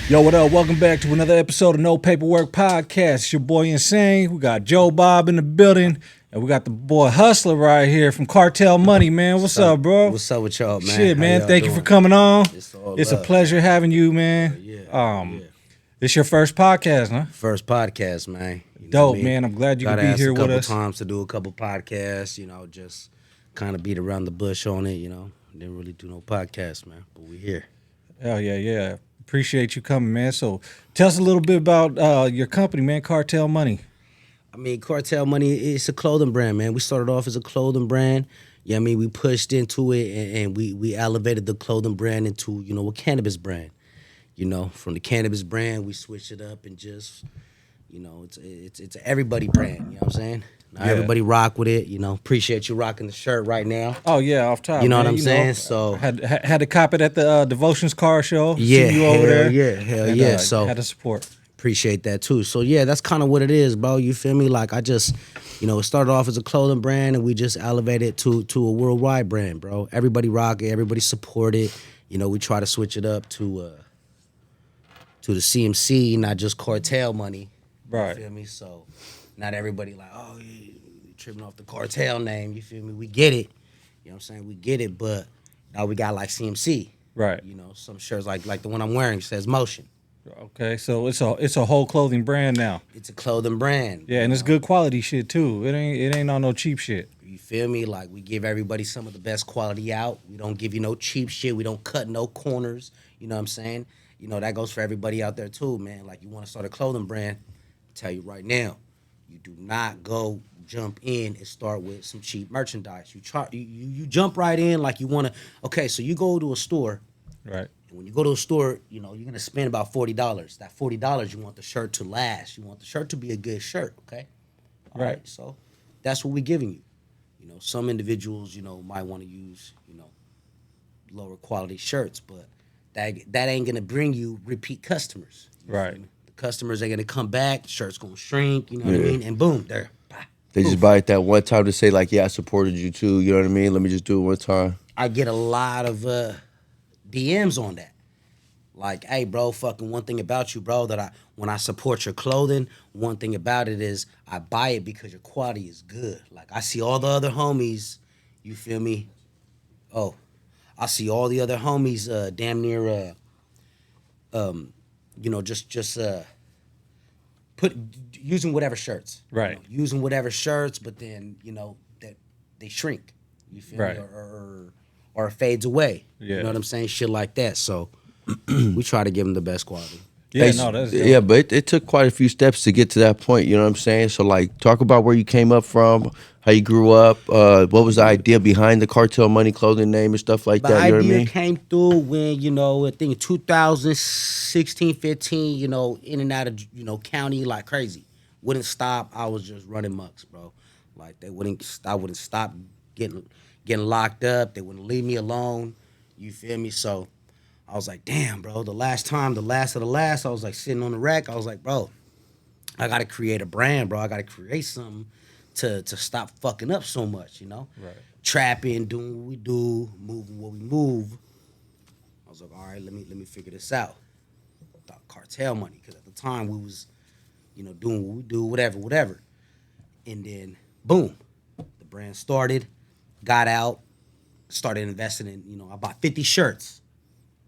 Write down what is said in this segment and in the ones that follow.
Yo, what up? Welcome back to another episode of No Paperwork Podcast. It's your boy N-Sane. We got Joe Bob in the building, and we got the boy Hustla right here from Cartel Money, man. What's up, bro? What's up with y'all, man? Shit, man. How y'all Thank you doing? for coming on. It's a pleasure having you, man. Yeah. This your first podcast, huh? First podcast, man. You know Dope, what I mean? man. I'm glad you could Gotta be ask here a with couple us. times to do a couple podcasts, just kind of beat around the bush on it, Didn't really do no podcast, man, but we here. Hell yeah. Appreciate you coming, man. So tell us a little bit about your company, man, Cartel Money. I mean, Cartel Money, it's a clothing brand, man. We started off as a clothing brand. Yeah, I mean, we pushed into it and we elevated the clothing brand into, a cannabis brand. From the cannabis brand, we switched it up and just, it's everybody brand. You know what I'm saying? Now, everybody rock with it. Appreciate you rocking the shirt right now. Oh yeah, off top. You know man. what I'm saying? So had to cop it at the Devotions car show. Yeah, See you over there. Hell and, yeah. So had to support. appreciate that too. So yeah, that's kind of what it is, bro. You feel me? Like I just, it started off as a clothing brand and we just elevated it to a worldwide brand, bro. Everybody rock it. Everybody support it. We try to switch it up to the CMC, not just Cartel Money. Right. You feel me? So not everybody like, oh, you tripping off the Cartel name. You feel me? We get it. You know what I'm saying? We get it, but now we got like CMC. Right. Some shirts like the one I'm wearing says Motion. Okay, so it's a whole clothing brand now. It's a clothing brand. Yeah, and it's good quality shit too. It ain't on no cheap shit. You feel me? Like we give everybody some of the best quality out. We don't give you no cheap shit. We don't cut no corners. You know what I'm saying? That goes for everybody out there too, man. Like you want to start a clothing brand, I tell you right now, you do not go jump in and start with some cheap merchandise. You jump right in like you want to. Okay, so you go to a store. Right. And when you go to a store, you're going to spend about $40. That $40, you want the shirt to last. You want the shirt to be a good shirt, okay? All right. So that's what we're giving you. Some individuals, might want to use, lower quality shirts, but that ain't going to bring you repeat customers. Right. The customers are going to come back, the shirt's going to shrink, you know what I mean? And boom, there. They just buy it that one time to say like, yeah, I supported you too. You know what I mean? Let me just do it one time. I get a lot of DMs on that. Like, hey, bro, fucking one thing about you, bro, that when I support your clothing, one thing about it is I buy it because your quality is good. Like, I see all the other homies, you feel me? Oh, I see all the other homies damn near, using whatever shirts. Right. Using whatever shirts, but then, that they shrink. You feel right. me? Or it fades away. Yeah. You know what I'm saying? Shit like that. So we try to give them the best quality. Yeah, no, that's dope. Yeah, but it took quite a few steps to get to that point, you know what I'm saying? So like talk about where you came up from, how you grew up, what was the idea behind the Cartel Money Clothing name and stuff like that, you know what I mean? The idea came through when, I think 2016, 15, in and out of, county like crazy. Wouldn't stop. I was just running mucks, bro. Like I wouldn't stop getting locked up. They wouldn't leave me alone. You feel me? So I was like, damn, bro, the last of the last, I was like sitting on the rack. I was like, bro, I got to create a brand, bro. I got to create something to stop fucking up so much, Right. Trapping, doing what we do, moving what we move. I was like, all right, let me figure this out. Thought Cartel Money, because at the time we was, doing what we do, whatever. And then, boom, the brand started, got out, started investing in, I bought 50 shirts.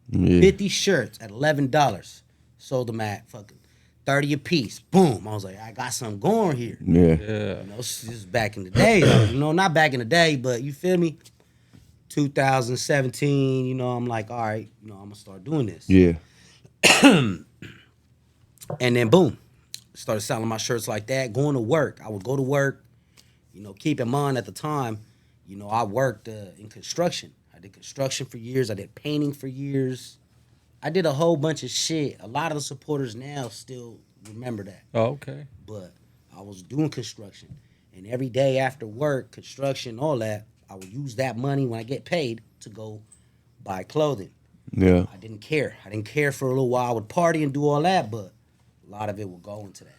Yeah. 50 shirts at $11. Sold them at fucking 30 a piece. Boom. I was like, I got something going here. Yeah. This is back in the day, though. Not back in the day, but you feel me? 2017, I'm like, all right, I'm going to start doing this. Yeah. And then, boom, started selling my shirts like that, going to work. I would go to work. Keep in mind at the time, I worked in construction. I did construction for years. I did painting for years. I did a whole bunch of shit. A lot of the supporters now still remember that. Oh, okay. But I was doing construction. And every day after work, construction, all that, I would use that money when I get paid to go buy clothing. Yeah. I didn't care. I didn't care for a little while. I would party and do all that, but a lot of it would go into that.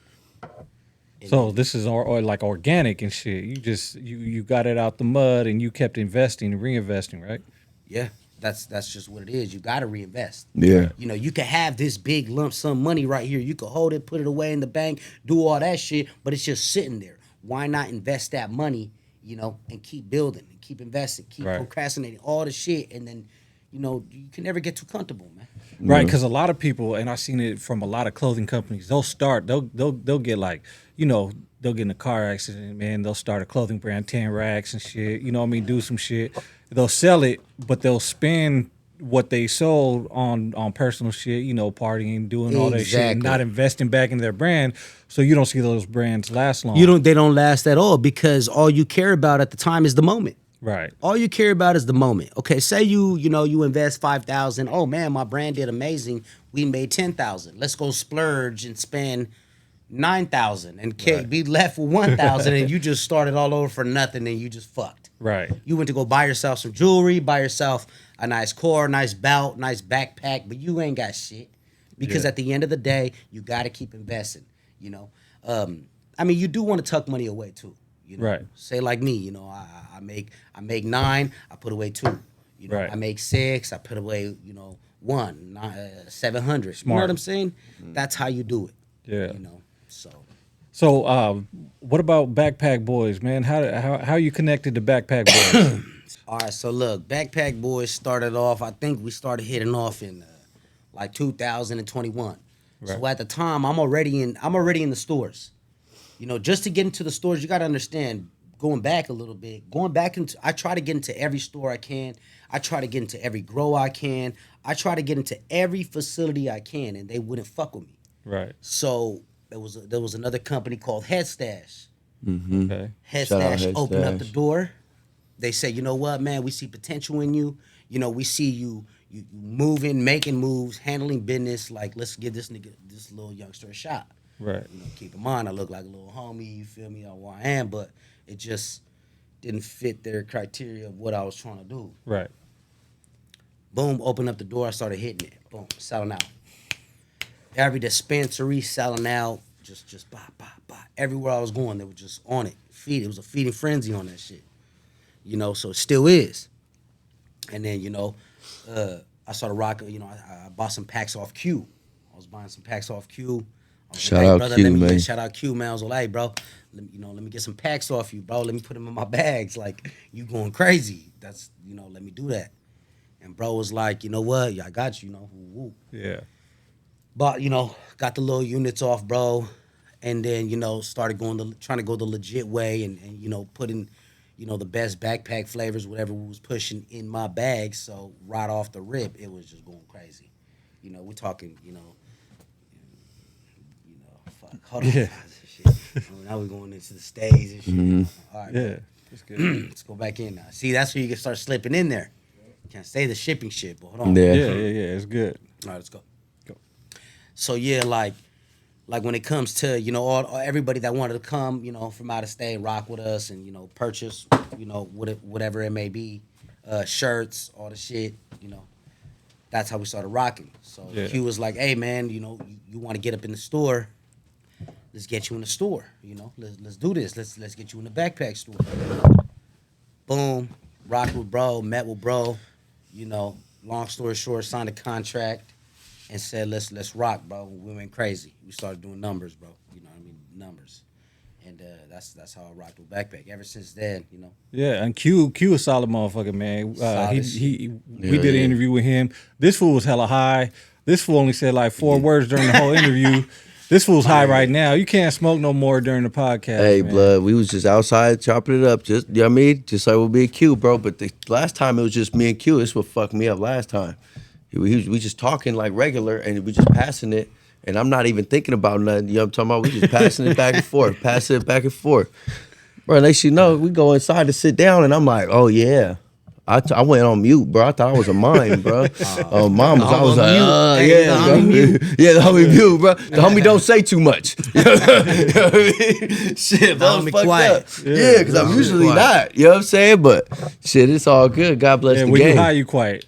So this is or like organic and shit. You just you got it out the mud and you kept investing and reinvesting, right? Yeah. that's just what it is. You got to reinvest. Yeah. You know, you can have this big lump sum money right here. You can hold it, put it away in the bank, do all that shit, but it's just sitting there. Why not invest that money, you know, and keep building and keep investing, keep procrastinating all the shit, and then, you know, you can never get too comfortable, man. Right, because a lot of people, and I've seen it from a lot of clothing companies, they'll get like, you know, they'll get in a car accident, man. They'll start a clothing brand, 10 racks and shit. You know what I mean? Do some shit. They'll sell it, but they'll spend what they sold on personal shit, you know, partying, doing all that shit, and not investing back in their brand. So you don't see those brands last long. They don't last at all, because all you care about at the time is the moment. Right. All you care about is the moment. Okay, say you invest $5,000. Oh man, my brand did amazing. We made $10,000. Let's go splurge and spend $9,000 and be left with $1,000, and you just started all over for nothing, and you just fucked. Right. You went to go buy yourself some jewelry, buy yourself a nice car, nice belt, nice backpack, but you ain't got shit, because at the end of the day, you got to keep investing. You know, I mean, you do want to tuck money away too. You know? Right. Say like me, you know, I make 9, I put away 2. You know, I make 6, I put away, you know, 700. Smart. You know what I'm saying? That's how you do it. Yeah. You know, so. So, what about Backpack Boys, man? How you connected to Backpack Boys? All right, so look, Backpack Boys started off, I think we started hitting off in like 2021. Right. So at the time, I'm already in the stores. You know, just to get into the stores, you got to understand, going back a little bit, I try to get into every store I can. I try to get into every grow I can. I try to get into every facility I can, and they wouldn't fuck with me. Right. So there was another company called Head Stash. Mm-hmm. Okay. Head Stash opened up the door. They say, you know what, man, we see potential in you. You know, we see you moving, making moves, handling business. Like, let's give this little youngster a shot. Right. You know, keep in mind, I look like a little homie, you feel me, on who I am, but it just didn't fit their criteria of what I was trying to do. Right. Boom, opened up the door, I started hitting it. Boom, selling out. Every dispensary selling out, just bah. Everywhere I was going, they were just on it. It was a feeding frenzy on that shit. You know, so it still is. And then, you know, I started rocking, you know, I bought some packs off Q. I was buying some packs off Q. Shout out Q, man. Shout out Q, man. I was like, hey, bro, let me get some packs off you, bro. Let me put them in my bags. Like, you going crazy. That's, you know, let me do that. And bro was like, you know what? Yeah, I got you, you know. Woo. Yeah. But, you know, got the little units off, bro. And then, you know, started trying to go the legit way and you know, putting, you know, the best backpack flavors, whatever we was pushing in my bag. So right off the rip, it was just going crazy. You know, we're talking, you know, fuck, hold on. Yeah. Shit. Now we're going into the stays and shit. Mm-hmm. All right, Yeah. That's good. let's go back in now. See, that's where you can start slipping in there. Can't say the shipping shit, but hold on. Yeah. Yeah. It's good. All right, let's go. So yeah, like when it comes to, you know, everybody that wanted to come, you know, from out of state, rock with us and, you know, purchase, you know, whatever it may be, shirts, all the shit, you know, that's how we started rocking. So Q was like, hey man, you know, you want to get up in the store, let's get you in the store, you know, let's do this, let's get you in the backpack store. Boom, rocked with bro, met with bro, you know, long story short, signed a contract. And said, let's rock, bro. We went crazy. We started doing numbers, bro. You know what I mean? Numbers. And that's how I rocked with Backpack. Ever since then, you know. Yeah, and Q a solid motherfucker, man. We did an yeah. interview with him. This fool was hella high. This fool only said like 4 words during the whole interview. This fool's high right now. You can't smoke no more during the podcast. Hey, man. blood, we was just outside chopping it up. Just, you know what I mean? Just like we'll be a Q, bro. But the last time it was just me and Q. This what fucked me up last time. We just talking like regular, and we just passing it, and I'm not even thinking about nothing. You know what I'm talking about? We just passing it back and forth, passing it back and forth. Bro, next you know, we go inside to sit down, and I'm like, oh, yeah. I went on mute, bro. I thought I was a mime, bro. Mom was, I was like, yeah, bro. Yeah, the homie mute, bro. The homie don't say too much. You know what I mean? Shit, bro, fucked quiet. up. Yeah, because I'm usually not. You know what I'm saying? But shit, it's all good. God bless the when game. you high, you quiet.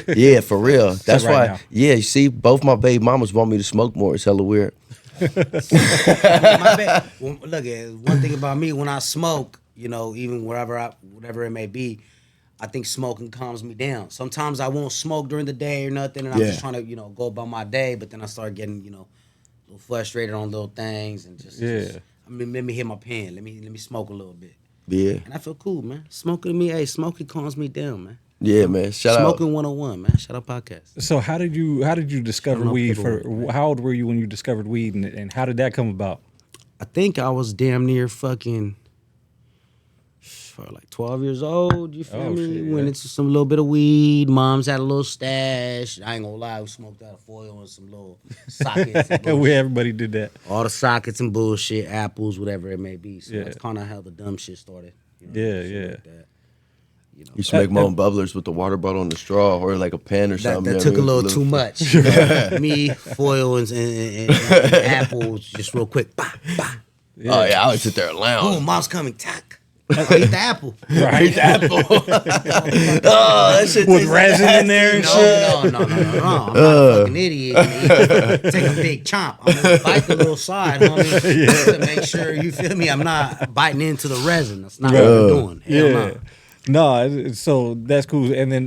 Yeah, for real. That's right why. now. Yeah, you see, both my baby mamas want me to smoke more. It's hella weird. My bad. Well, look, one thing about me, when I smoke, you know, even whatever it may be, I think smoking calms me down. Sometimes I won't smoke during the day or nothing, and I'm just trying to, go about my day. But then I start getting, a little frustrated on little things, and just let me hit my pen. Let me smoke a little bit. Yeah. And I feel cool, man. Smoking calms me down, man. Yeah, man. Shout out. Smoking 101, man. Shout out podcast. So how did you discover Shut up, weed? paperwork, How old were you when you discovered weed, and how did that come about? I think I was damn near fucking like 12 years old. You feel me? Shit, Went into some little bit of weed. Mom's had a little stash. I ain't gonna lie, we smoked out of foil and some little sockets. And bullshit. Everybody did that. All the sockets and bullshit, apples, whatever it may be. So Yeah. that's kind of how the dumb shit started. Yeah. Like that. You used to make my own bubblers with the water bottle and the straw, or like a pen or something. That took a little too much. Me, foil, and apples, just real quick. Bah, bah. Yeah. Oh yeah, I would sit there and lounge. Boom, mom's coming. Tack. Eat the apple. Right. Apple. Oh, that shit With resin in there and shit. No. I'm not a fucking idiot. Take a big chomp. I'm gonna bite the little side, homie, to make sure, you feel me, I'm not biting into the resin. That's not what we're doing. Hell no. No, so that's cool. And then,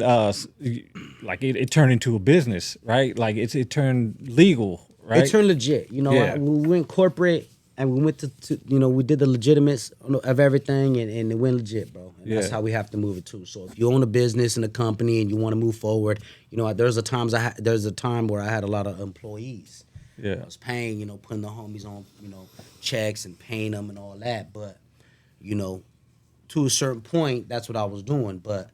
like it turned into a business, right? Like it turned legal, right? It turned legit. Yeah. We went corporate and we went to we did the legitimates of everything, and it went legit, bro. And that's how we have to move it too. So if you own a business and a company and you want to move forward, there's a time where I had a lot of employees. Yeah. I was paying, putting the homies on, checks and paying them and all that. But, to a certain point, that's what I was doing. But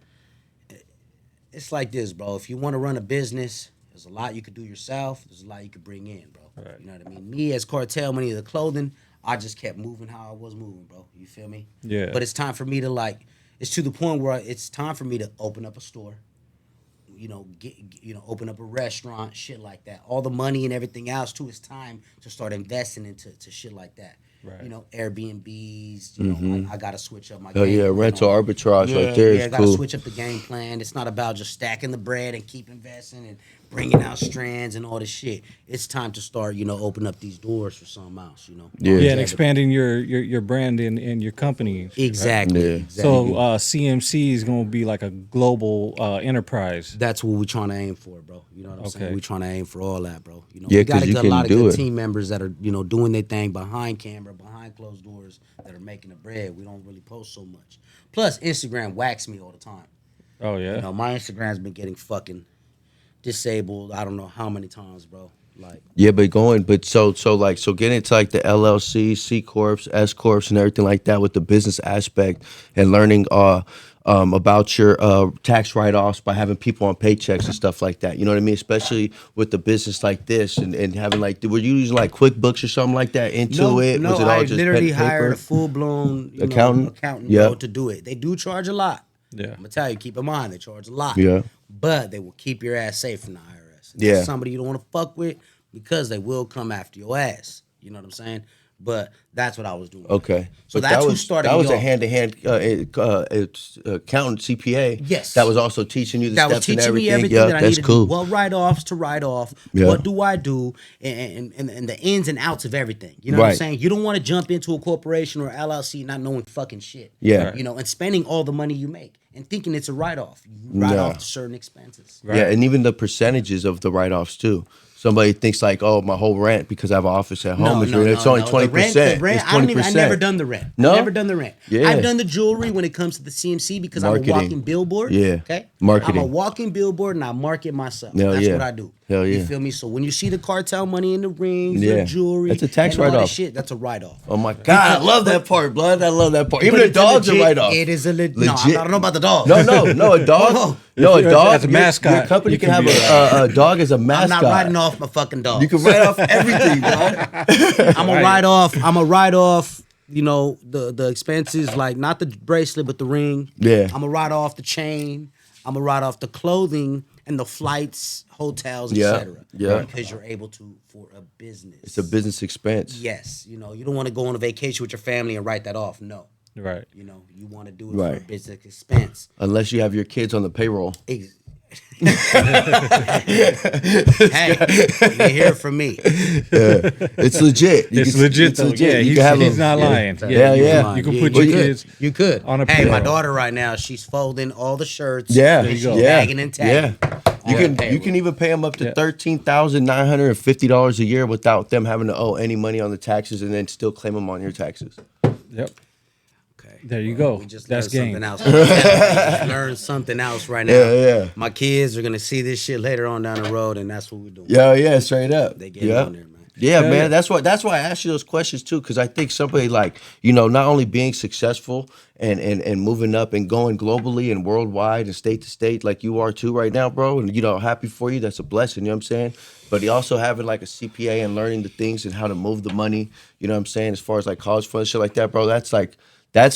it's like this, bro. If you want to run a business, there's a lot you could do yourself. There's a lot you could bring in, bro. Right. You know what I mean? Me, as Cartel Money, the clothing, I just kept moving how I was moving, bro. You feel me? Yeah. But it's time for me to, it's to the point where it's time for me to open up a store. Open up a restaurant, shit like that. All the money and everything else, too, it's time to start investing into shit like that. Right. Airbnbs, I got to switch up my game. Oh, yeah, rental arbitrage right there is I got to switch up the game plan. It's not about just stacking the bread and keep investing and bringing out strands and all this shit. It's time to start, open up these doors for something else, Yeah, and expanding your brand and your company. Exactly. Right? Yeah. Exactly. So CMC is going to be like a global enterprise. That's what we're trying to aim for, bro. You know what I'm saying? We're trying to aim for all that, bro. Yeah, we got because you a can lot of do good it. team members that are, doing their thing behind camera, behind closed doors, that are making the bread. We don't really post so much. Plus, Instagram whacks me all the time. Oh, yeah? My Instagram's been getting fucking disabled I don't know how many times, bro. So getting into like the LLC, C corps, S corps, and everything like that with the business aspect, and learning about your tax write-offs by having people on paychecks and stuff like that. You know what I mean? Especially with the business like this, and having were you using like QuickBooks or something like that into it? No, was it all I just literally pen and hired a paper? full-blown Accountant? bro, to do it. They do charge a lot. Yeah. I'm gonna tell you, keep in mind they charge a lot. Yeah. But they will keep your ass safe from the IRS. And Yeah. that's somebody you don't want to fuck with, because they will come after your ass. You know what I'm saying? But that's what I was doing. Okay. So But that's who started That me was a off. hand-to-hand accountant, CPA. Yes. That was also teaching you the That was steps and teaching me everything. everything that I That's needed cool. to do. What write-offs to write off. Yeah. What do I do? And the ins and outs of everything. You know what I'm Right. saying? You don't want to jump into a corporation or LLC not knowing fucking shit. Yeah. And spending all the money you make and thinking it's a write-off. You write No. off certain expenses. Right. Yeah, and even the percentages of the write-offs too. Somebody thinks like, oh, my whole rent because I have an office at home. It's only 20%. The rent, It's 20%. I've never done the rent. No? I've never done the rent. Yeah. I've done the jewelry when it comes to the CMC because Marketing. I'm a walking billboard. Yeah. Okay? Marketing. I'm a walking billboard and I market myself. Hell That's yeah. what I do. Hell yeah. You feel me? So when you see the cartel money in the rings, Yeah. the jewelry, That's a tax and all that write-off. shit, that's a write-off. Oh my God, I love that part, blood. I love that part. Even But a it's dog's a legit- write-off. It is a legit. No, Legit. I don't know about the dog. No, a dog. Oh. No, a dog. As a mascot, Your company you can can have be a dog as a I'm mascot. not writing off my fucking dog. You can write off everything, blood. I'm a write off. The expenses, like not the bracelet but the ring. Yeah. I'm a write off the chain. I'm a write off the clothing and the flights, hotels, Yeah, etc. yeah. Because you're able to for a business. It's a business expense. Yes, you don't want to go on a vacation with your family and write that off. No, Right. you want to do it for Right. a business expense. Unless you have your kids on the payroll. Hey, you hear it from me. It's legit. It's legit though. Yeah, You can have he's them. not lying. Yeah, yeah. You can put You your could. kids. You could. on a Hey, my payroll. daughter right now, she's folding all the shirts. Yeah, and she's yeah, bagging and tagging. yeah. You can even pay them up to $13,950 a year without them having to owe any money on the taxes, and then still claim them on your taxes. Yep. Okay. There you go. We just That's learned game. something else. We just learned something else right now. Yeah. My kids are gonna see this shit later on down the road, and that's what we're doing. Yeah, straight up. They get on there, man. Yeah, Hell man. yeah. That's why I asked you those questions too, because I think somebody like, not only being successful and moving up and going globally and worldwide and state to state like you are too right now, bro. And happy for you. That's a blessing. You know what I'm saying? But he also having like a CPA and learning the things and how to move the money. You know what I'm saying? As far as like college funds, shit like that, bro. That's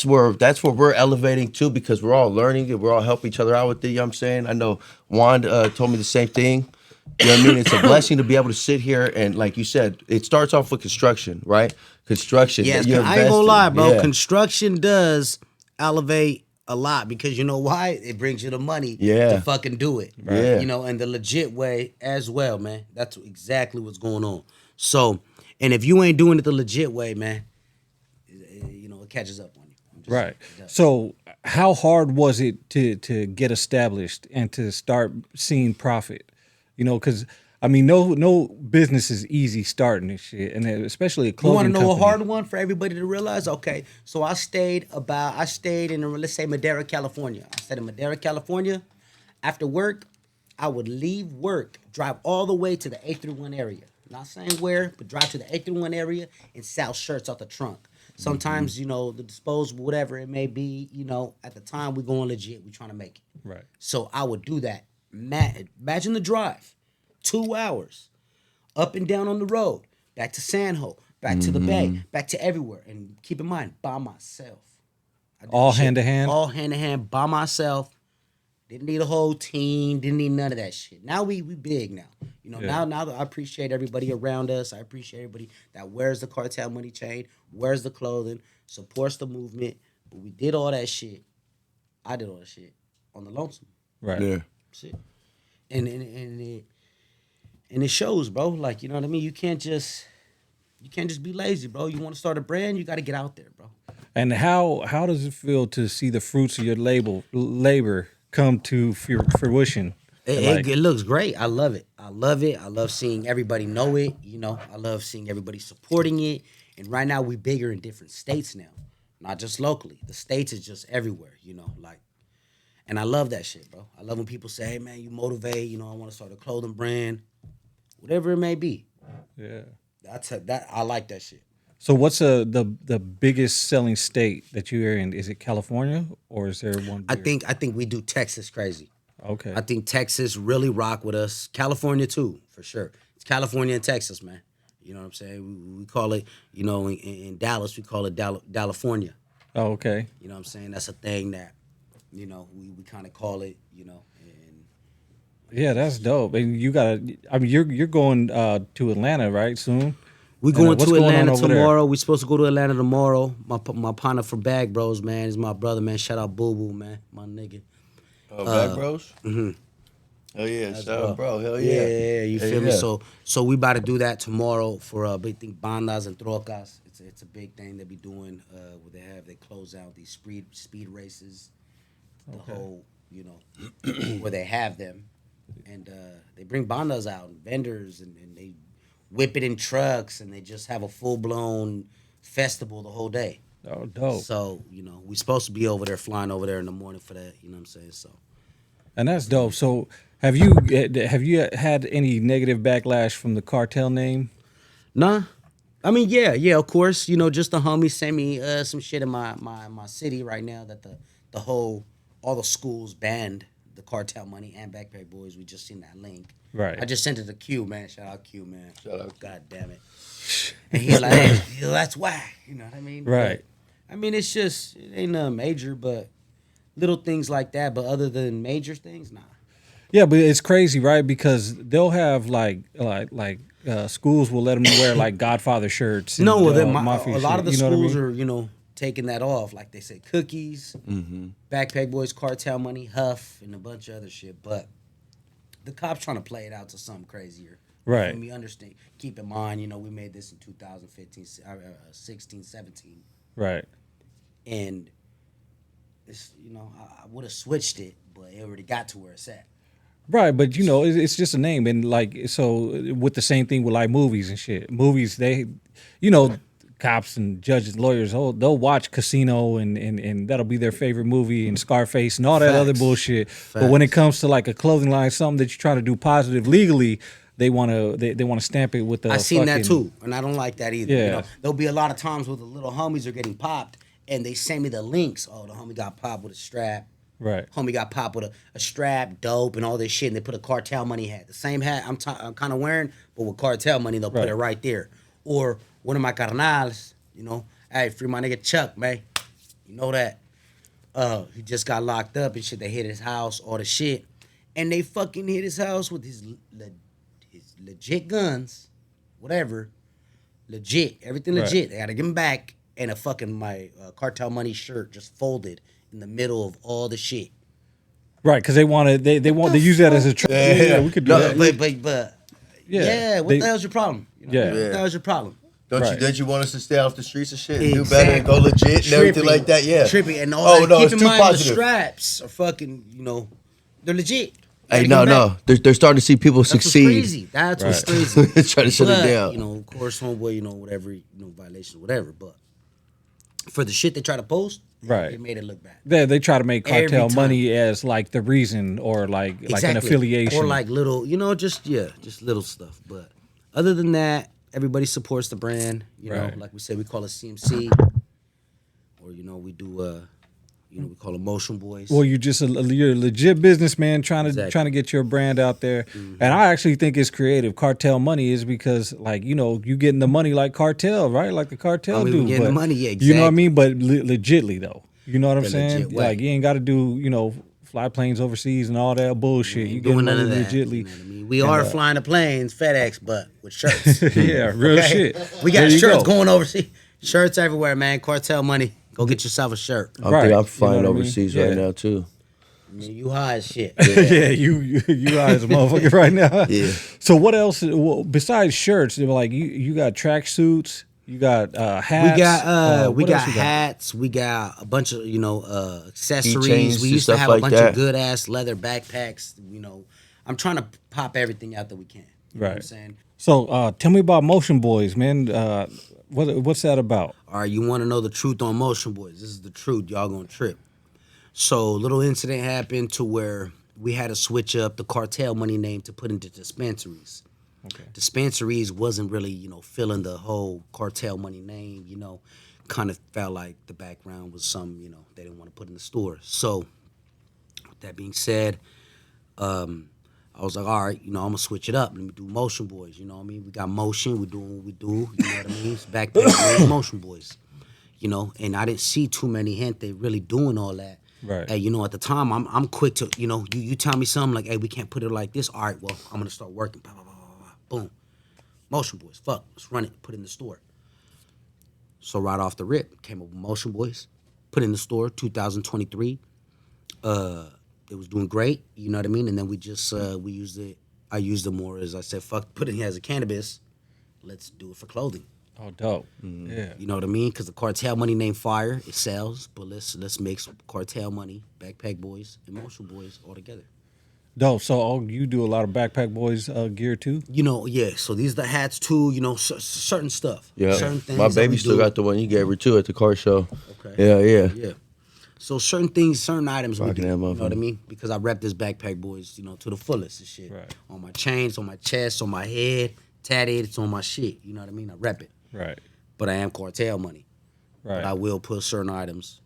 where we're elevating too, because we're all learning and we're all helping each other out with it. You know what I'm saying? I know Juan told me the same thing. You know what I mean? It's a blessing to be able to sit here and, like you said, it starts off with construction, right? Construction. Yes, you I ain't gonna lie, bro. Yeah. Construction does elevate a lot because you know why? It brings you the money to fucking do it. Yeah. And the legit way as well, man. That's exactly what's going on. So, and if you ain't doing it the legit way, man, it catches up on you. Right. So, how hard was it to get established and to start seeing profit? Because no business is easy starting this shit, and especially a clothing company. You want to know company. a hard one for everybody to realize? Okay, so I stayed in let's say Madera, California. I stayed in Madera, California. After work, I would leave work, drive all the way to the 831 area. Not saying where, but drive to the 831 area and sell shirts out the trunk. Sometimes, the disposable, whatever it may be, at the time we going legit, we trying to make it. Right. So I would do that. Imagine the drive, 2 hours, up and down on the road, back to San Ho, back to the Bay, back to everywhere. And keep in mind, by myself. All hand to hand? All hand to hand, by myself. Didn't need a whole team. Didn't need none of that shit. Now we big now. Now I appreciate everybody around us. I appreciate everybody that wears the Cartel Money chain, wears the clothing, supports the movement. But we did all that shit. I did all that shit on the lonesome. Right. Yeah. Shit. And it shows, bro. Like, you know what I mean? You can't just be lazy, bro. You want to start a brand, you got to get out there, bro. And how does it feel to see the fruits of your labor come to fruition? It looks great. I love it. I love seeing everybody know it. I love seeing everybody supporting it. And right now we bigger in different states now, not just locally. The states is just everywhere. And I love that shit, bro. I love when people say, "Hey, man, you motivate. I want to start a clothing brand, whatever it may be." Yeah. I like that shit. So what's the biggest selling state that you're in? Is it California or is there one bigger? I think we do Texas crazy. Okay. I think Texas really rock with us. California too, for sure. It's California and Texas, man. You know what I'm saying? We call it, in Dallas, we call it California. Oh, okay. You know what I'm saying? That's a thing that, we kind of call it, and yeah, that's dope. And you're going to Atlanta, right, soon? We're going to Atlanta tomorrow. There? We're supposed to go to Atlanta tomorrow. My partner from Bag Bros, man, is my brother, man. Shout out Boo Boo, man, my nigga. Oh, Bag Bros? Mm-hmm. Oh, yeah. Shout out, bro. Hell Yeah, yeah. you feel me? So we about to do that tomorrow for a big thing, Bandas and Trocas. It's a big thing they be doing where they close out these speed races, the whole, where they have them. And they bring bandas out and vendors and they whip it in trucks and they just have a full-blown festival the whole day. Oh, dope. So, we supposed to be flying over there in the morning for that, you know what I'm saying? So, and that's dope. So have you had any negative backlash from the Cartel name? Nah. I mean, yeah, of course. Just the homies sent me some shit in my city right now that all the schools banned the Cartel Money and Backpack Boys. We just seen that link. Right. I just sent it to Q, man. Shout out Q, man. Shout out. God damn it. And he like, hey, that's whack. You know what I mean? Right. But, I mean, it ain't nothing major, but little things like that. But other than major things, nah. Yeah, but it's crazy, right? Because they'll have like schools will let them wear like Godfather shirts. And, Mafia a lot of the shit, you know schools what I mean? are, taking that off. Like they say, Cookies, Backpack Boys, Cartel Money, Huff, and a bunch of other shit. But the cops trying to play it out to something crazier. Right. Let me understand. Keep in mind, we made this in 2015, 16, 17. Right. And it's, I would have switched it, but it already got to where it's at. Right, but it's just a name, and like so with the same thing with like movies and shit. Movies, they, cops and judges, lawyers, they'll watch Casino and that'll be their favorite movie, and Scarface and all that other Facts. bullshit. But when it comes to like a clothing line, something that you're trying to do positive legally, they want to stamp it with the. I seen that fucking- too, and I don't like that either. Yeah. There'll be a lot of times where the little homies are getting popped, and they send me the links. Oh, the homie got popped with a strap. Right. Homie got popped with a strap, dope, and all this shit, and they put a Cartel Money hat. The same hat I'm kind of wearing, but with Cartel Money, they'll put Right. it right there. Or one of my carnals, hey, free my nigga Chuck, man. You know that. He just got locked up and shit. They hit his house, all the shit. And they fucking hit his house with his legit guns, whatever. Legit. Everything Right. legit. They got to give him back. And a fucking my Cartel Money shirt just folded in the middle of all the shit. Right, because they want to use that as a yeah, we could do that. But Yeah, what the hell's your problem? What the hell's your problem? Don't you want us to stay off the streets and shit and Exactly. do better and go legit and everything like that? Yeah. Trippy. And all that. it's Keep in too mind positive. the straps are fucking, they're legit. Hey, Gotta no, give 'em no. back. They're starting to see people That's what's succeed. crazy. That's what's crazy. They're trying to shut it But, down. of course, homeboy, whatever, violations, whatever. But for the shit they try to post, Right. they made it look bad. They try to make Every Cartel time. Money as like the reason or like an Exactly. affiliation. Or like little, just little stuff. But other than that, everybody supports the brand. Right. Like we said, we call it CMC. Or, we do, we call it Motion Boys. Well, you're a legit businessman trying to Exactly. trying to get your brand out there, and I actually think it's creative. Cartel Money is because like you getting the money like Cartel, right? Like the Cartel we do. getting the but- money, yeah, You know what I exactly. mean? But legitly though, you know what I'm The saying? legit way. Like you ain't got to do fly planes overseas and all that bullshit. You Ain't getting doing none money of that. legitly. You know what I mean? We are flying the planes, FedEx, but with shirts. Yeah, real Okay? shit. We got There you shirts go. going overseas. Shirts everywhere, man. Cartel Money. Go get yourself a shirt. I Right. think I'm You flying know what I mean? overseas Yeah. right now too. I mean, you high as shit. Yeah, you guys, motherfucker, right now. Yeah. So what else? Well, besides shirts, they were like you got track suits, you got hats. We got what else you got? hats. We got a bunch of accessories. Keychains We and used to stuff have like a bunch that. of good ass leather backpacks. I'm trying to pop everything out that we can. You know what I'm Right. saying? So tell me about Motion Boys, man. What's that about? All right, you want to know the truth on Motion Boys? This is the truth. Y'all gonna trip. So, little incident happened to where we had to switch up the Cartel Money name to put into dispensaries. Okay. Dispensaries wasn't really, filling the whole Cartel Money name. Kind of felt like the background was some, they didn't want to put in the store. So, with that being said, I was like, all right, I'm gonna switch it up. Let me do Motion Boys. You know what I mean? We got motion. We're doing what we do. You know what I mean? It's backpack Motion Boys. And I didn't see too many gente really doing all that. Right. Hey, at the time, I'm quick to, you tell me something like, hey, we can't put it like this. All right, well, I'm gonna start working. Blah, blah, blah, blah, blah. Boom. Motion Boys. Fuck. Let's run it. Put it in the store. So right off the rip, came up with Motion Boys. Put it in the store. 2023. It was doing great, you know what I mean? And then we just, we used it. I used it more as I said, fuck, put it here as a cannabis. Let's do it for clothing. Oh, dope. Yeah. You know what I mean? Because the Cartel Money name fire, it sells. But let's mix Cartel Money, Backpack Boys, and Motion Boys all together. Dope. So you do a lot of Backpack Boys gear too? Yeah. So these are the hats too. Certain stuff. Yeah. Certain things. My that baby we still do. got the one you gave her too at the car show. Okay. Yeah. Yeah. So certain things, certain items we Rocking do. that You know what I motherfucker. mean? Because I rep this Backpack Boys, to the fullest and shit. Right. On my chains, on my chest, on my head, tatted, it's on my shit. You know what I mean? I rep it. Right. But I am Cartel Money. Right. But I will put certain items,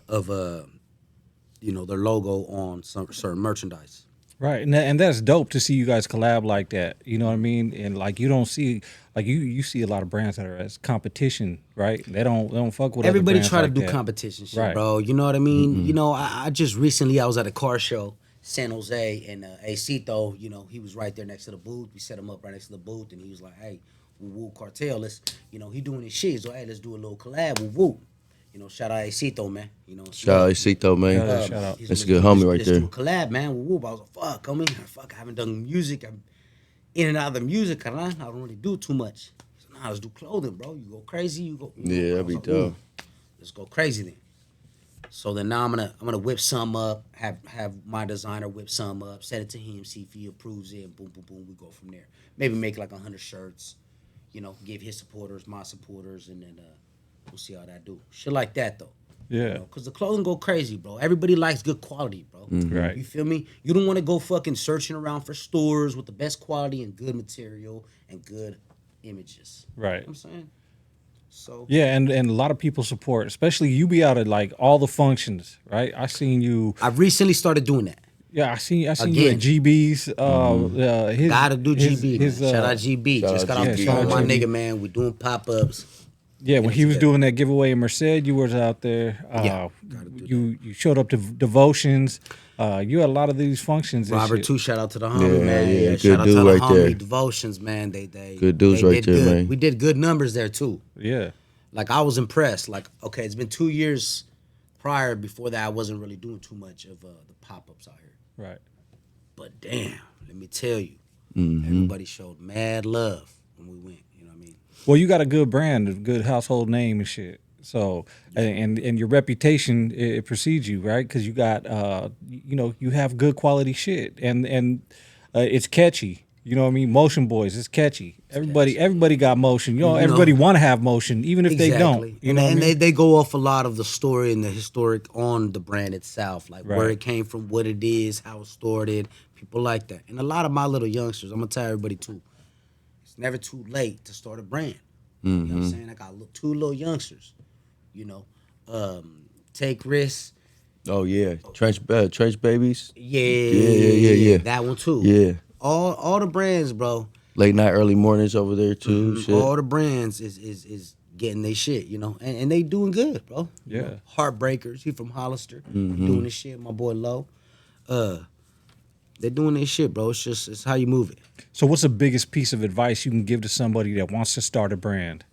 of their logo on some certain merchandise. Right, and that's dope to see you guys collab like that. You know what I mean? And like you don't see like you see a lot of brands that are as competition, right? They don't fuck with Everybody other brands try to like do that. competition shit, Right. bro. You know what I mean? I just recently I was at a car show, San Jose, and Acito, he was right there next to the booth. We set him up right next to the booth, and he was like, "Hey, woo Cartel, let's," he doing his shit. So hey, let's do a little collab, woo. You know, shout out Acito, man. You know, Shout out Cito, man. Yeah, shout out. he's That's a gonna good do- homie right let's there. do a collab, man. Whoop, I was like, fuck, homie. Fuck, I haven't done music. I'm in and out of the music, and I don't really do too much. So now let's do clothing, bro. You go crazy, you go. You know, Yeah, I that'd was be like, dope. ooh, let's go crazy then. So then now I'm gonna whip some up, have my designer whip some up, send it to him, see if he approves it, and boom, boom, boom, we go from there. Maybe make like 100 shirts, you know, give his supporters, my supporters, and then we'll see how that do. Shit like that though. Yeah. You know, cause the clothing go crazy, bro. Everybody likes good quality, bro. Right. You feel me? You don't want to go fucking searching around for stores with the best quality and good material and good images. Right. You know what I'm saying? So Yeah, and a lot of people support, especially you be out at like all the functions, right? I seen you. I recently started doing that. Yeah, I seen you at Again. GB's. His, Gotta do his- GB. his, man. Shout out GB. shout Just out got off the GB. phone with my Shout out nigga, GB. man. We doing pop-ups. Yeah, when Get he it was together. doing that giveaway in Merced, you was out there. Yeah, gotta do you showed up to devotions. You had a lot of these functions. And Robert shit. too, shout out to the homie, Yeah, man. yeah, Shout good out dude to the right homie there. devotions, man. They Good dudes they right did there, good. man. We did good numbers there too. Yeah, Like I was impressed. Like, okay, it's been 2 years prior. Before that, I wasn't really doing too much of the pop-ups out here. right. But damn, let me tell you, Mm-hmm. everybody showed mad love when we went. You know what I mean? Well, you got a good brand, a good household name and shit. So, and your reputation it precedes you, right? Because you got, you know, you have good quality shit, and it's catchy. You know what I mean? Motion Boys, it's catchy. Everybody got motion. You know, You everybody know. want to have motion, even if they don't. You and know what I mean? they go off a lot of the story and the historic on the brand itself, like where Right. it came from, what it is, how it started. People like that. And a lot of my little youngsters, I'm gonna tell everybody too, it's never too late to start a brand. You know what I'm saying? I got two little youngsters, you know, take risks. Oh yeah, trench babies. Yeah, that one too. Yeah, All the brands, bro. late night, early mornings over there too. Shit. All the brands is getting their shit, you know, and they doing good, bro. You Yeah. know, Heartbreakers, he from Hollister, doing this shit. My boy Low, they doing their shit, bro. It's how you move it. So, what's the biggest piece of advice you can give to somebody that wants to start a brand?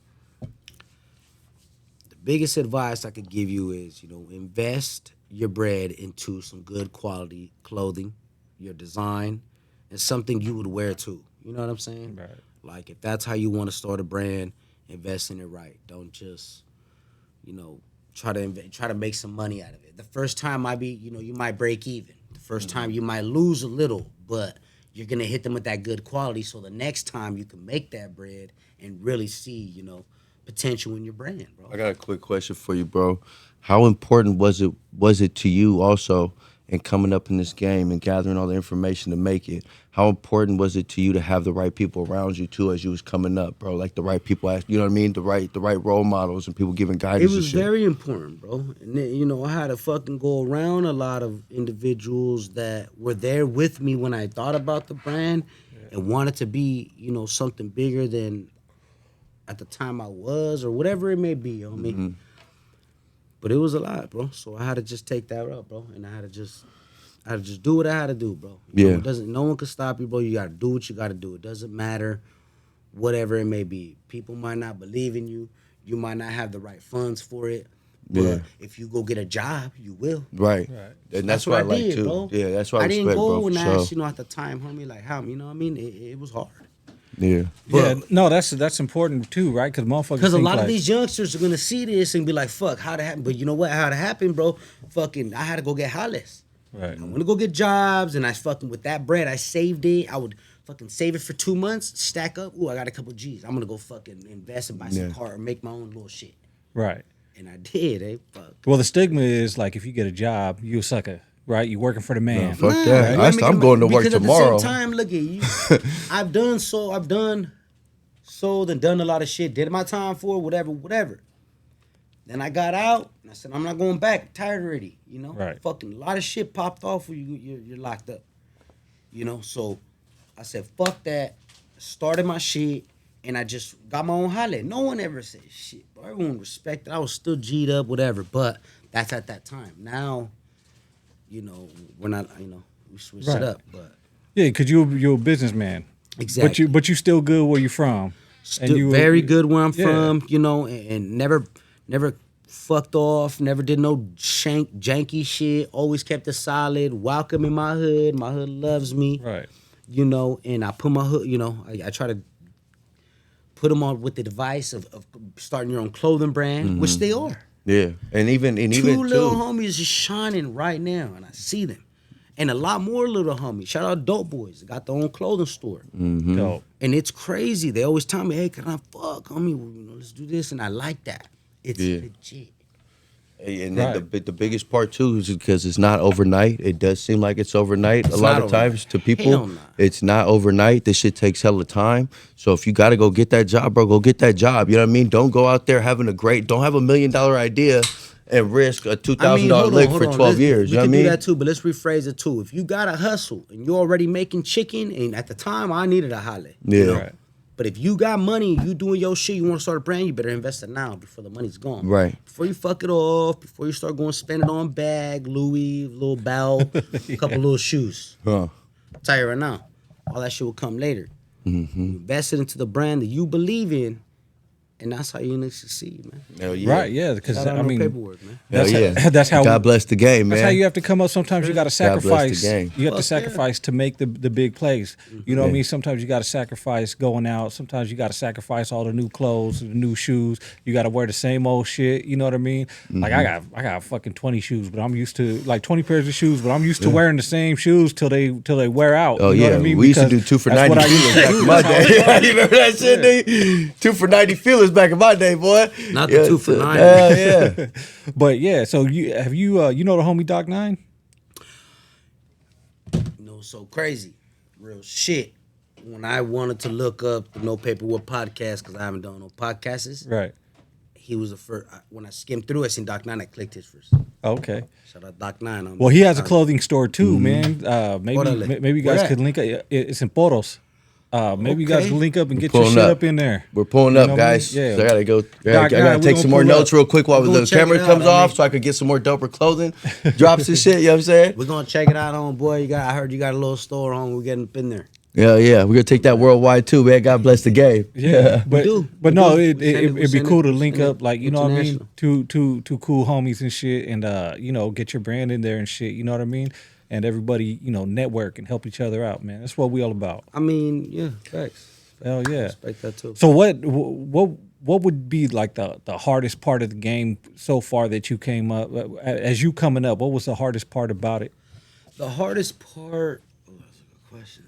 The biggest advice I could give you is, you know, invest your bread into some good quality clothing, your design, and something you would wear too. You know what I'm saying? Right. Like if that's how you want to start a brand, invest in it right. Don't just, you know, try to make some money out of it. The first time might be, you know, you might break even. The first time you might lose a little, but you're gonna hit them with that good quality. So the next time you can make that bread and really see, you know, potential in your brand, bro. I got a quick question for you, bro. How important was it to you also in coming up in this game and gathering all the information to make it? How important was it to you to have the right people around you too as you was coming up, bro? Like the right people, you know what I mean? The right role models and people giving guidance. It was and shit. very important, bro. And then, you know, I had to fucking go around a lot of individuals that were there with me when I thought about the brand and wanted to be, you know, something bigger than at the time I was or whatever it may be, you know what I mean? But it was a lot, bro. So I had to just take that up, bro. And I had to just do what I had to do, bro. You know, Yeah. it doesn't. No one can stop you, bro. You gotta do what you gotta do. It doesn't matter, whatever it may be. People might not believe in you. You might not have the right funds for it. But Yeah. if you go get a job, you will. Right. Right. And that's what I like did, too. bro. Yeah, that's what I didn't respect, go bro. and For ask, sure. you know, at the time, homie, like how, you know what I mean? It was hard. Yeah. Yeah, no, that's important too, right? Because motherfuckers. Because a think lot like, of these youngsters are gonna see this and be like, "Fuck, how'd it happen?" But you know what? How'd it happen, bro? Fucking, I had to go get Hollis. Right. I want to go get jobs, and I fucking with that bread, I saved it. I would fucking save it for 2 months, stack up. Ooh, I got a couple G's. I'm gonna go fucking invest and buy some Yeah. car and make my own little shit. Right. And I did. Fuck. Well, the stigma is like if you get a job, you a sucker, right? You working for the man. Fuck Nah, that. let me I'm get going to my- work because tomorrow. At the same time, look at you. I've sold and done a lot of shit. Did my time for it, whatever. Then I got out and I said, I'm not going back. I'm tired already. You know, Right. fucking a lot of shit popped off when you're locked up. You know, so I said, fuck that. Started my shit and I just got my own highlight. No one ever said shit, bro. Everyone respected. I was still G'd up, whatever. But that's at that time. Now, you know, we're not. You know, we switched Right. it up, but. Yeah, because you're a businessman. Exactly. But you still good where you from. Still very good where I'm Yeah. from, you know, and never fucked off, never did no janky shit, always kept it solid, welcome in my hood loves me. Right. You know, and I put my hood, you know, I try to put them on with the device of starting your own clothing brand, which they are. Yeah, and even Two little too. homies is shining right now, and I see them. And a lot more little homies. Shout out Dope Boys. They got their own clothing store. Dope. And it's crazy. They always tell me, hey, can I fuck, homie? You know, let's do this. And I like that. It's legit. And then the biggest part too is because it's not overnight. It does seem like it's overnight a lot of times to people. It's not overnight. This shit takes hella time. So if you got to go get that job, bro, go get that job. You know what I mean? Don't go out there having don't have $1 million idea and risk a $2,000 lick for 12 years. You know what I mean? We can do that too, but let's rephrase it too. If you got to hustle and you're already making chicken, and at the time I needed a holle. Yeah. You know? Right. But if you got money, you doing your shit, you want to start a brand, you better invest it now before the money's gone. Right. Before you fuck it off, before you start going spend it on bag, Louis, little belt, a couple little shoes. Huh. I'll tell you right now, all that shit will come later. Invest it into the brand that you believe in, and that's how you're gonna succeed, man. Hell yeah. Right, yeah, because Shout out I no mean, paperwork, man. Hell yeah. that's how God bless the game, man. That's how you have to come up. Sometimes you got to God bless the sacrifice. game. You have to sacrifice to make the big plays. You know what I mean? Sometimes you got to sacrifice going out. Sometimes you got to sacrifice all the new clothes, the new shoes. You got to wear the same old shit. You know what I mean? Like I got fucking 20 shoes, but I'm used to like 20 pairs of shoes, but I'm used to wearing the same shoes till they wear out. Oh you know yeah, what I mean? we used to Because do 2 for that's 90 what I used feelers to back do. in my That's day. You remember that shit, nigga? 2 for 90 feelers back in my day, boy. Not the 2 for 9. Hell yeah. But yeah, so you know the homie Doc 9? You know, so crazy. Real shit. When I wanted to look up the No Paperwork podcast, because I haven't done no podcasts, Right. he was the first. When I skimmed through, I seen Doc 9, I clicked his first. Okay. Shout out Doc 9. Well, he has a clothing store too, man. Maybe Orale. maybe you guys Where could link up. It's in Poros. Maybe you guys Okay. can link up and get We're your pulling shit up. up in there. We're pulling You up, know what I mean? guys. Yeah. So I gotta go. I Doc, gotta we take gonna some more pull up. notes real quick while We're the gonna check camera it out, comes I off, mean. so I could get some more doper clothing, drops and shit. You know what I'm saying? We're gonna check it out on boy. I heard you got a little store on. We're getting up in there. Yeah. We're gonna take that worldwide too, man. God bless the game. Yeah, but do. but We no, do. it'd be Send it- cool to link send it up, like you know what I mean, international. two cool homies and shit, and you know, get your brand in there and shit. You know what I mean? And everybody, you know, network and help each other out, man. That's what we all about. I mean, yeah, facts. Hell yeah. Respect that too. So what would be like the hardest part of the game so far that you came up as you coming up? What was the hardest part about it? The hardest part, that's a good question,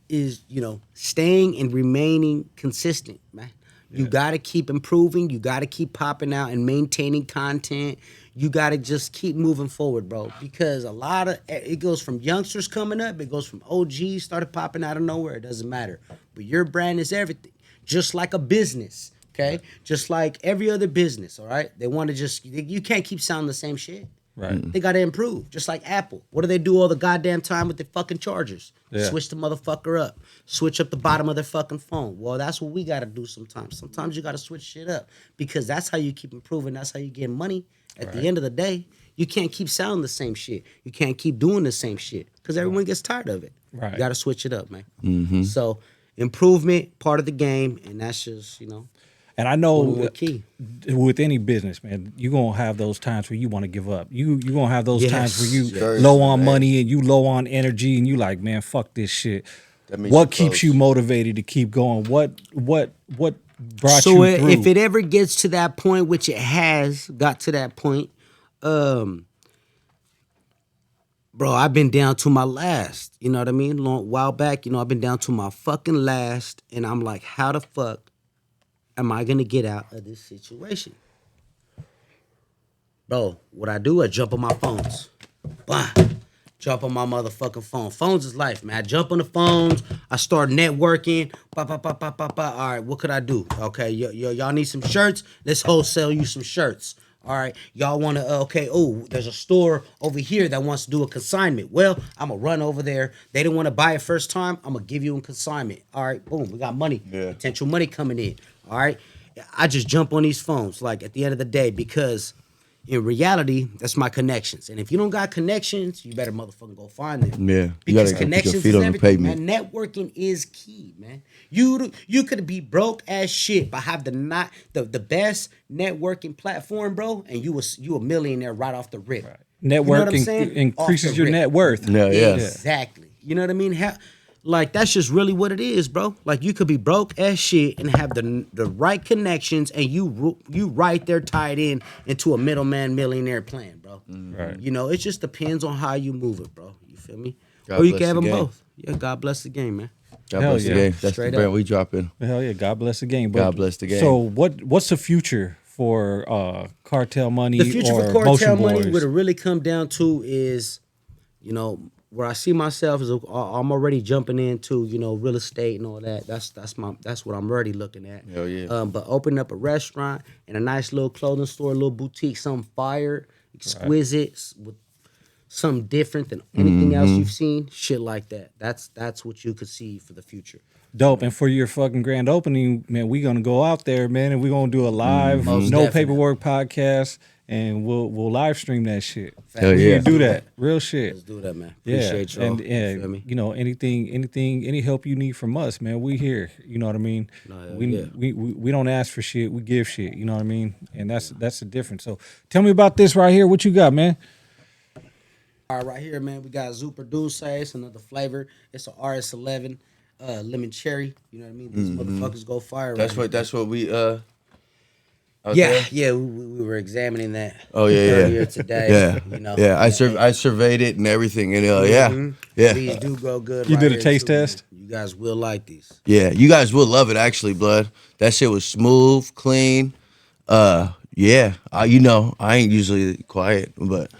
is, you know, staying and remaining consistent, man. You got to keep improving. You got to keep popping out and maintaining content. You got to just keep moving forward, bro, because a lot of it goes from youngsters coming up. It goes from OGs started popping out of nowhere. It doesn't matter. But your brand is everything, just like a business, okay? Just like every other business, all right? They want to you can't keep sounding the same shit. Right. They got to improve, just like Apple. What do they do all the goddamn time with their fucking chargers? Yeah. Switch the motherfucker up. Switch up the bottom of their fucking phone. Well, that's what we got to do sometimes. Sometimes you got to switch shit up because that's how you keep improving. That's how you get money. At the end of the day, you can't keep sounding the same shit. You can't keep doing the same shit because everyone gets tired of it. Right. You got to switch it up, man. So improvement, part of the game, and that's just, you know, And I know one more key. with any business, man, you're going to have those times where you want to give up. You're going to have those Yes. times where you Yes, low on man. money and you low on energy and you like, man, fuck this shit. That means What you're keeps close. you motivated to keep going? What brought So you through? if it ever gets to that point, which it has got to that point, bro, I've been down to my last. You know what I mean? Long while back, you know, I've been down to my fucking last, and I'm like, how the fuck am I gonna get out of this situation? Bro, what I do, I jump on my phones. Bah. Jump on my motherfucking phone. Phones is life, man. I jump on the phones. I start networking. All right, what could I do? Okay, y'all need some shirts? Let's wholesale you some shirts. All right, y'all want to, there's a store over here that wants to do a consignment. Well, I'm going to run over there. They didn't want to buy it first time. I'm going to give you a consignment. All right, boom, we got money. Yeah. Potential money coming in. All right, I just jump on these phones, like, at the end of the day, because In reality, that's my connections. And if you don't got connections, you better motherfucking go find them. Yeah, you Because gotta put your connections feet is on the everything, pavement. man. Networking is key, man. You could be broke as shit, but have the best networking platform, bro, and you a millionaire right off the rip. You know what I'm Networking saying? increases Off the your rip. net worth. Yeah. Exactly. You know what I mean? Like that's just really what it is, bro. Like you could be broke as shit and have the right connections, and you right there tied into a middleman millionaire plan, bro. Right. You know, it just depends on how you move it, bro. You feel me? God Or you bless can have the them game. both. Yeah, God bless the game, man. God Hell bless the yeah. game. That's Straight the brand up. we dropping. Hell yeah, God bless the game. But, God bless the game. So what's the future for Cartel Money The future or for Cartel Motion Money, Boys? what it really come down to is, you know, where I see myself is I'm already jumping into, you know, real estate and all that. That's what I'm already looking at. Hell yeah. But opening up a restaurant and a nice little clothing store, a little boutique, something fire, exquisite, with something different than anything else you've seen, shit like that. That's what you could see for the future. Dope. And for your fucking grand opening, man, we gonna go out there, man, and we gonna do a live, Most no definitely. paperwork podcast, and we'll live stream that shit. Hell We yeah. need to do that. Real shit. Let's do that, man. Yeah, Appreciate y'all. and You feel me? you know any help you need from us, man, we here. You know what I mean? hell we, yeah. we don't ask for shit, we give shit. You know what I mean? And that's the difference. So tell me about this right here. What you got, man? All right, here, man, we got Super Dulce. It's another flavor. It's a RS11 lemon cherry. You know what I mean? These motherfuckers go fire. That's right what we here. Yeah, we were examining that. Oh yeah, earlier today. Yeah. You know. Yeah, I surveyed it and everything, and yeah. These do go good. You right did a here, taste too, man. test? You guys will like these. Yeah, you guys will love it actually, blood. That shit was smooth, clean. Yeah, you know, I ain't usually quiet, but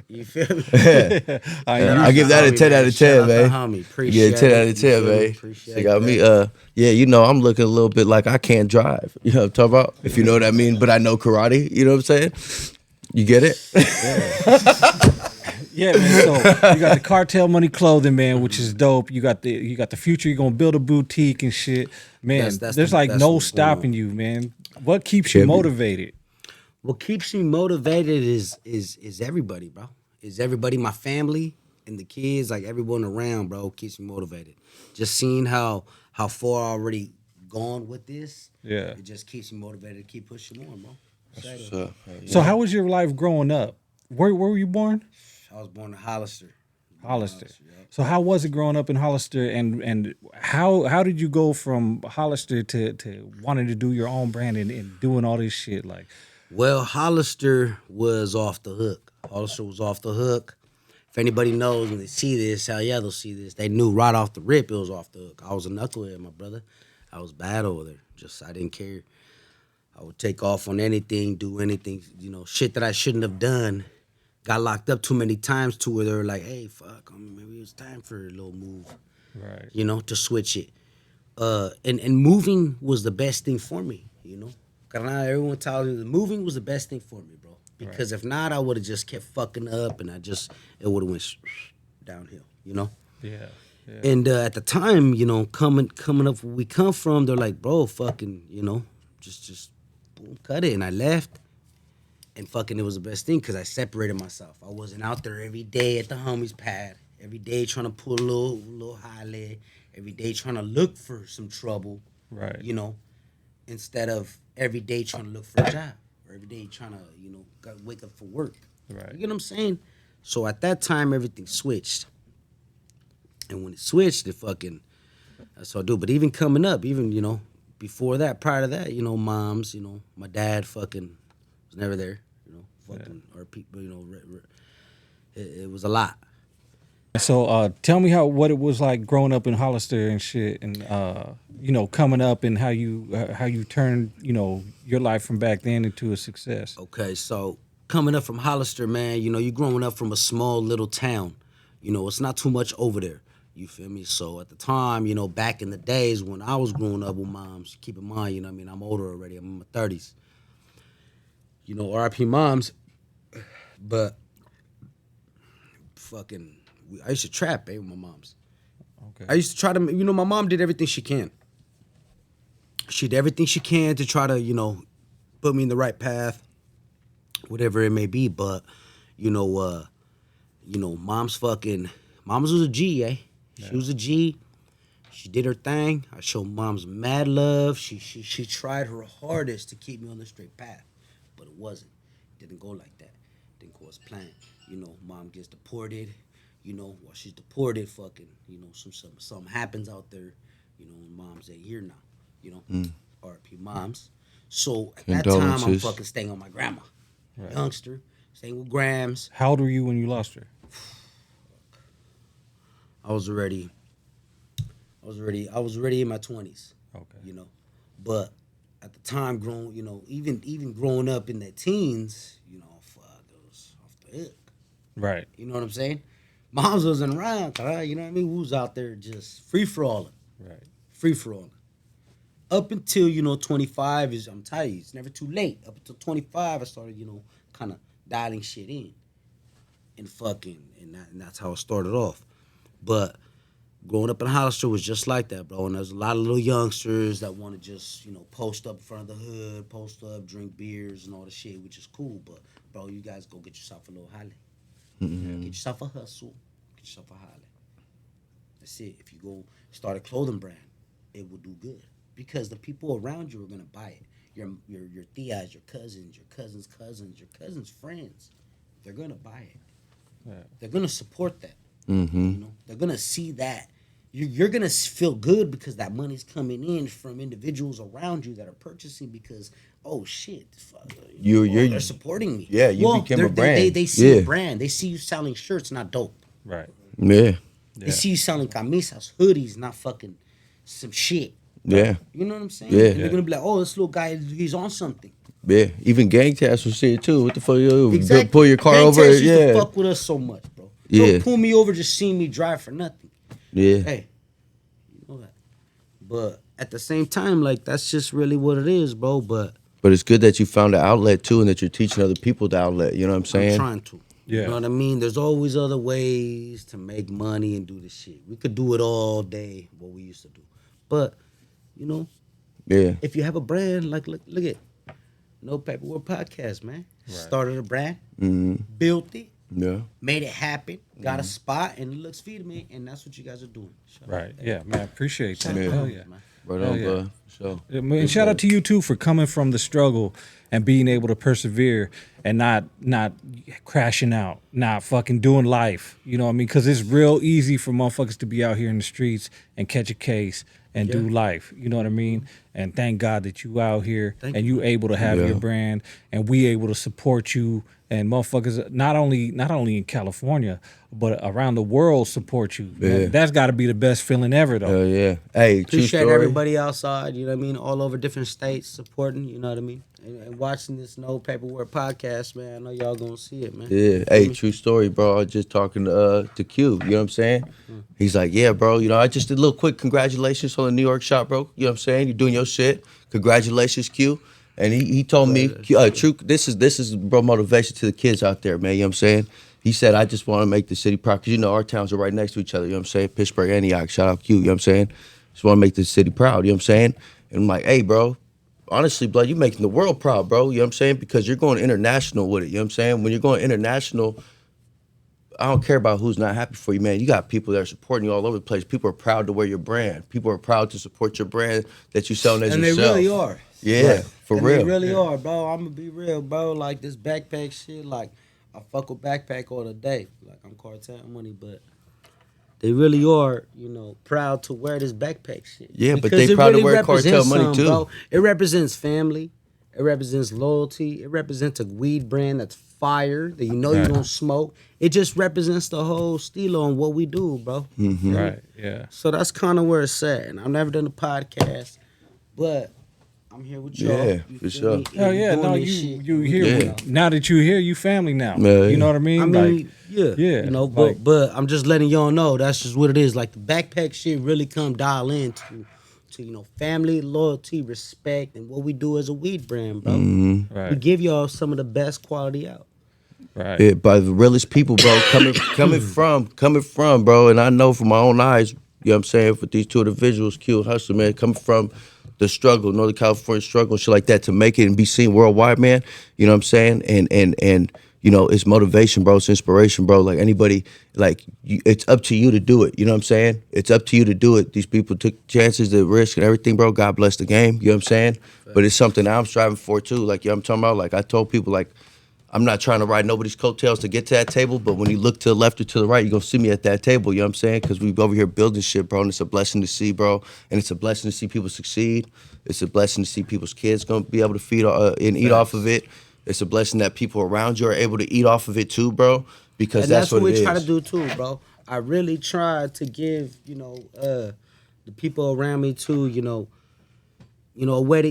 You feel me? I give that a 10 out of 10, man. Homie. Yeah, Appreciate 10 it. out of You 10, feel me? man. Appreciate They got me, that. yeah, you know, I'm looking a little bit like I can't drive. You know what I'm talking about? If you know what I mean, but I know karate, you know what I'm saying? You get it? Yeah, man. So you got the Cartel Money Clothing, man, which is dope. You got the future. You're gonna build a boutique and shit, man. That's there's the- like that's no what's going stopping you, man. What keeps you Yeah, man. motivated? What keeps me motivated is everybody, bro. Is everybody, my family and the kids, like everyone around, bro, keeps me motivated. Just seeing how far I already gone with this, Yeah. it just keeps me motivated to keep pushing on, bro. Straight What's up. up? So how was your life growing up? Where were you born? I was born in Hollister. Hollister. yeah. So how was it growing up in Hollister, and how did you go from Hollister to wanting to do your own brand and doing all this shit? Like, Well, Hollister was off the hook. Hollister was off the hook. If anybody knows when they see this, hell yeah, they'll see this. They knew right off the rip it was off the hook. I was a knucklehead, my brother. I was bad over there. I didn't care. I would take off on anything, do anything, you know, shit that I shouldn't have done. Got locked up too many times to where they were like, hey, fuck, maybe it's time for a little move, right? you know, to switch it. And moving was the best thing for me, you know. Cause now everyone tells me that moving was the best thing for me, bro. Because if not, I would have just kept fucking up, and it would have went downhill, you know. Yeah. And at the time, you know, coming up where we come from, they're like, bro, fucking, you know, just boom, cut it. And I left, and fucking, it was the best thing because I separated myself. I wasn't out there every day at the homies pad, every day trying to pull a little high leg, every day trying to look for some trouble, Right. you know, instead of every day trying to look for a job or every day trying to, you know, wake up for work. Right. You get what I'm saying? So at that time, everything switched. And when it switched, it fucking, that's what I do. But even coming up, even, you know, before that, prior to that, you know, moms, you know, my dad fucking was never there, you know, fucking, or people, you know, it was a lot. So tell me what it was like growing up in Hollister and shit, and you know, coming up and how you turned, you know, your life from back then into a success. Okay, so coming up from Hollister, man, you know, you're growing up from a small little town. You know, it's not too much over there. You feel me? So at the time, you know, back in the days when I was growing up with moms, keep in mind, you know what I mean, I'm older already. I'm in my 30s. You know, RIP moms, but fucking, I used to trap, with my moms. Okay. I used to try to, you know, my mom did everything she can. She did everything she can to try to, you know, put me in the right path. whatever it may be. But mom's was a G, eh? She was a G. She did her thing. I showed mom's mad love. She tried her hardest to keep me on the straight path, but it wasn't. It didn't go like that. It didn't go as planned. Mom gets deported. While she's deported, fucking, something happens out there. Mom's ain't here now. R.I.P. moms. So at that time, I'm Condolences. fucking staying on my grandma, youngster, staying with Grams. How old were you when you lost her? I was already in my 20s. Okay. But at the time, even growing up in the teens, fuck, it was off the hook. Right. You know what I'm saying? Moms wasn't around, you know what I mean? We was out there just free for all. Right. Free for all. Up until 25 I'm telling you, it's never too late. Up until 25, I started kind of dialing shit in, and that's how it started off. But growing up in Hollister was just like that, bro. And there's a lot of little youngsters that want to just, post up in front of the hood, post up, drink beers and all the shit, which is cool. But, bro, you guys go get yourself a little holly. Mm-hmm. Get yourself a hustle. Get yourself a holly. That's it. If you go start a clothing brand, it will do good. Because the people around you are going to buy it. Your tias, your cousins' cousins, your cousins' friends, they're going to buy it. Yeah. They're going to support that. Mm-hmm. They're going to see that. You're going to feel good because that money's coming in from individuals around you that are purchasing because, oh, shit, they're supporting me. Yeah, you became a brand. They see a brand. They see you selling shirts, not dope. Right. Yeah. They see you selling camisas, hoodies, not fucking some shit. Yeah. You know what I'm saying? Yeah. And they're going to be like, oh, this little guy, he's on something. Yeah. Even gang task will see it too. What the fuck you Exactly. pull your car gang over? used Yeah. to fuck with us so much, bro. Yeah. Don't pull me over just seeing me drive for nothing. Yeah. Hey, you know that. But at the same time, like, that's just really what it is, bro. But it's good that you found an outlet too and that you're teaching other people the outlet. You know what I'm saying? I'm trying to. Yeah. You know what I mean? There's always other ways to make money and do this shit. We could do it all day, what we used to do. But, Yeah. if you have a brand, like, look at No Paperwork Podcast, man. Right. Started a brand, Mm-hmm. built it, Yeah. made it happen, got a spot, and it looks feeding me, and that's what you guys are doing. Shout out. Right. Yeah, man. Appreciate that. Yeah. Hell yeah. Man. Right Hell on, yeah. bro. So. And shout out to you too for coming from the struggle and being able to persevere and not crashing out, not fucking doing life. You know what I mean? Because it's real easy for motherfuckers to be out here in the streets and catch a case and do life. You know what I mean? And thank God that you out here and you able to have your brand and we able to support you and motherfuckers not only in California but around the world support you. Yeah. That's got to be the best feeling ever though. Hell yeah. Hey, true Appreciate story. everybody outside, you know what I mean, all over different states supporting, you know what I mean, and watching this No Paperwork Podcast, man. I know y'all gonna see it, man. Yeah, hey, true story, bro. I was just talking to Q, you know what I'm saying? He's like, yeah, bro, I just did a little quick congratulations on the New York shop, bro. You know what I'm saying? You're doing your shit. Congratulations, Q. And he told me, true, this is bro motivation to the kids out there, man. You know what I'm saying? He said, I just want to make the city proud because our towns are right next to each other. You know what I'm saying? Pittsburgh, Antioch, shout out Q. You know what I'm saying? Just want to make the city proud. You know what I'm saying? And I'm like, hey, bro. Honestly, blood, you're making the world proud, bro. You know what I'm saying? Because you're going international with it. You know what I'm saying? When you're going international, I don't care about who's not happy for you, man. You got people that are supporting you all over the place. People are proud to wear your brand. People are proud to support your brand that you're selling as And yourself. they really are. Yeah, for and real. They really are, bro. I'm gonna be real, bro. Like this backpack shit, like I fuck with backpack all the day. Like I'm Cartel Money, but they really are, proud to wear this backpack shit. Yeah, but Because they it proud to really wear Cartel represents Money something, too. bro. It represents family. It represents loyalty. It represents a weed brand that's fire that you don't smoke. It just represents the whole stilo on what we do, bro. Mm-hmm. Right. Yeah. So that's kind of where it's at. And I've never done a podcast, but I'm here with y'all. Yeah, You for feel sure. me? Hell And yeah, doing no, this you shit. here. Yeah. Now that you here, you family now. Yeah, You know what I mean? I mean, Like, yeah, yeah, but I'm just letting y'all know that's just what it is. Like the backpack shit really come dial into family, loyalty, respect, and what we do as a weed brand, bro. Mm-hmm. We right, give y'all some of the best quality out. right. Yeah, by the realest people, bro. Coming from, bro. And I know from my own eyes, you know what I'm saying, for these two individuals, Q and Hustla, man, coming from the struggle, Northern California struggle, shit like that, to make it and be seen worldwide, man. You know what I'm saying? And you know, it's motivation, bro. It's inspiration, bro. Like anybody, like it's up to you to do it. You know what I'm saying? It's up to you to do it. These people took chances, the risk, and everything, bro. God bless the game. You know what I'm saying? But it's something I'm striving for too. Like, you know what I'm talking about? Like I told people, like, I'm not trying to ride nobody's coattails to get to that table, but when you look to the left or to the right, you're going to see me at that table, you know what I'm saying? Because we over here building shit, bro, and it's a blessing to see, bro. And it's a blessing to see people succeed. It's a blessing to see people's kids going to be able to feed and eat off of it. It's a blessing that people around you are able to eat off of it too, bro, because that's what we it try is. to do too, bro. I really try to give, you know, the people around me too, you know, a way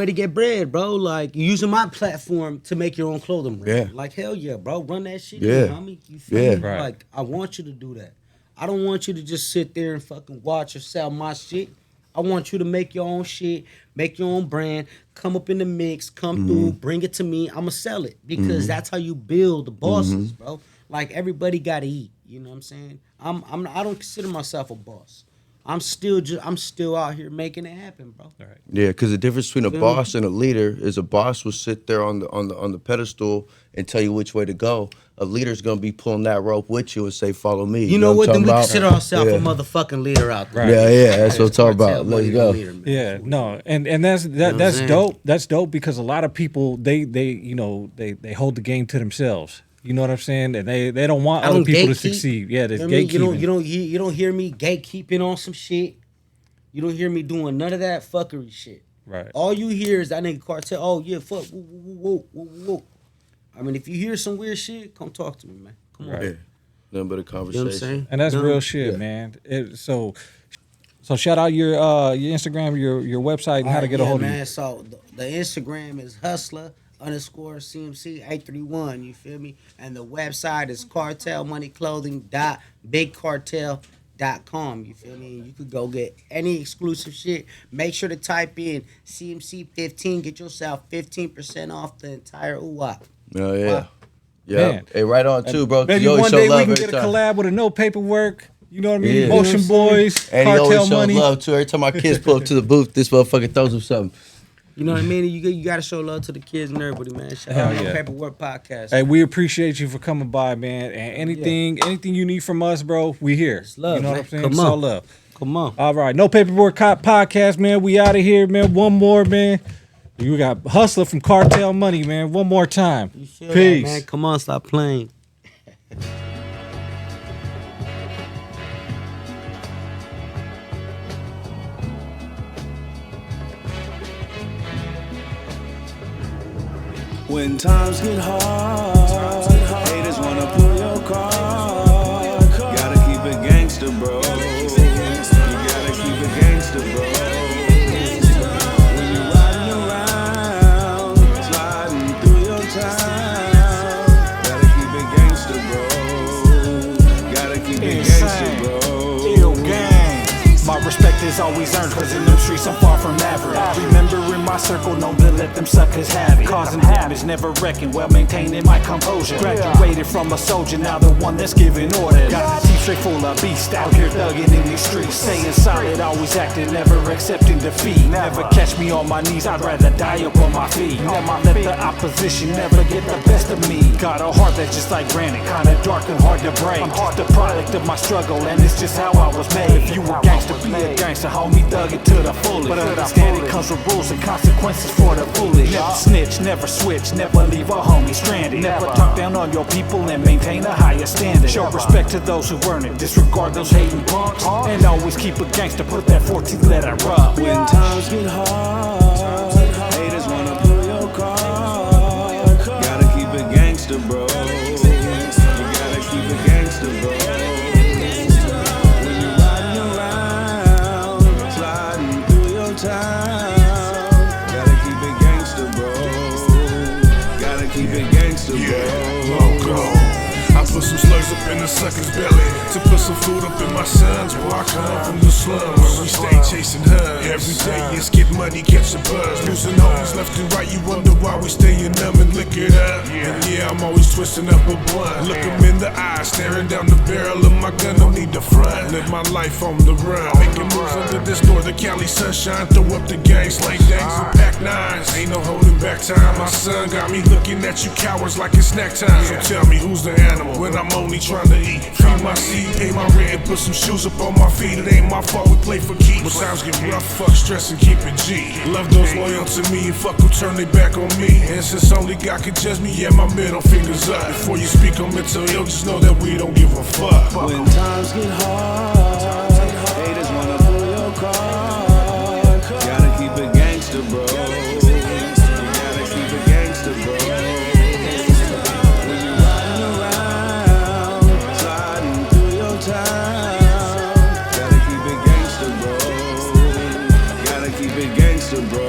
to get bread, bro. Like using my platform to make your own clothing brand. Yeah. Like hell yeah, bro. Run that shit, Yeah. homie. You feel me? Right. Like I want you to do that. I don't want you to just sit there and fucking watch or sell my shit. I want you to make your own shit, make your own brand, come up in the mix, come through, bring it to me. I'ma sell it because that's how you build the bosses, bro. Like everybody gotta eat. You know what I'm saying? I don't consider myself a boss. I'm still out here making it happen, bro. All right. Yeah, because the difference between a Feel me? boss and a leader is a boss will sit there on the pedestal and tell you which way to go. A leader's gonna be pulling that rope with you and say, "Follow me." You know what? I'm Then we talking consider about? ourselves Yeah. a motherfucking leader out there. Right. Yeah, that's what I'm talking Cartel about. Money Let's the go. leader, man. Yeah, no, and that's what I'm that's saying? dope. That's dope because a lot of people they you know they hold the game to themselves. You know what I'm saying? And they don't want I other don't people to gatekeep. succeed. Yeah, there's You know what I mean? gatekeeping. You don't hear me gatekeeping on some shit. You don't hear me doing none of that fuckery shit. Right. All you hear is that nigga Cartel. Oh yeah, fuck. Woo, woo, woo, woo, woo. I mean, if you hear some weird shit, come talk to me, man. Come on. Right. Yeah. Nothing but a You know what I'm conversation. saying? And that's No, real shit, yeah. man. So shout out your Instagram, your website, and how to get a hold of you. man. So the Instagram is hustler_CMC831. You feel me? And the website is cartelmoneyclothing.bigcartel.com. You feel me? You could go get any exclusive shit. Make sure to type in CMC15. Get yourself 15% off the entire UWAP. Oh yeah. Wow. Yeah. Man. Hey, right on too, bro. Maybe You always one show day we love can every get a time. collab with a no paperwork. You know what I mean? Yeah. Motion You know what I'm Boys, And he Cartel always shows Money. love too. Every time my kids pull up to the booth, this motherfucker throws them something. You know what I mean? You got to show love to the kids and everybody, man. Shout Hell out to yeah. Paperwork Podcast. Hey, we appreciate you for coming by, man. And anything you need from us, bro, we here. love, you know man. what I'm saying? Come It's on. all love. Come on. All right, No Paperwork Podcast, man. We out of here, man. One more, man. You got Hustler from Cartel Money, man. One more time. You feel Peace. that, man? Come on, stop playing. When times get hard, haters wanna pull your card. Gotta keep it gangster, bro. You gotta keep it gangster, bro. When you're riding around, sliding through your town, gotta keep it gangster, bro. Gotta keep it gangster, bro. Ill gang. My respect is always earned, cause in them streets I'm far from average. Remember in my circle, known to let them suckers have it. Causing damage, never wrecking, well maintaining my composure. Graduated from a soldier, now the one that's giving orders. Got the team straight full of beast, out here thugging in these streets. Staying solid, always acting, never accepting defeat. Never catch me on my knees, I'd rather die up on my feet. Never let the opposition never get the best of me. Got a heart that's just like granite, kinda dark and hard to break. I'm just the product of my struggle, and it's just how I was made. If you were gangster, be a gangster, homie, thug it to the fullest. But understand it comes with rules and consequences for the foolish. Never snitch, never switch, never leave a homie stranded. Never talk down on your people and maintain a higher standard. Show respect to those who earn it, disregard those hating punks, and always keep a gangster, put that 14th letter up. When times get hard, haters wanna pull your card. Gotta keep it gangster, bro. You gotta keep it gangster, bro. When you're riding around, sliding through your town, gotta keep it gangster, bro. Gotta keep it gangster, bro. I put put some slugs up in the sucker's belly, to put some food up in my sons. Boy, I come from the slums where we stay chasing hugs. Every day it's get money, catch a buzz. Losing homies left and right, you wonder why we staying numb and lick it up. And yeah, I'm always twisting up a blunt. Look 'em in the eye, staring down the barrel of my gun, don't need the front. Live my life on the run, making moves under this Northern Cali sunshine. Throw up the gang, slang dangs and pack nines. Ain't no holding back time. My son got me looking at you cowards like it's snack time. So tell me who's the animal when I'm only trying to eat. Feed my seed, pay my rent, and put some shoes up on my feet. It ain't my fault, we play for keeps. But times get rough, fuck stress and keep it G. Love those loyal to me and fuck who turn their back on me. And since only God can judge me, yeah, my middle finger's up. Before you speak on mental ill, just know that we don't give a fuck. When times get hard, haters wanna pull your card. Gotta keep it gangster, bro. You gotta keep it gangster, bro. When you riding around, sliding through your town, gotta keep it gangster, bro. Gotta keep it gangster, bro.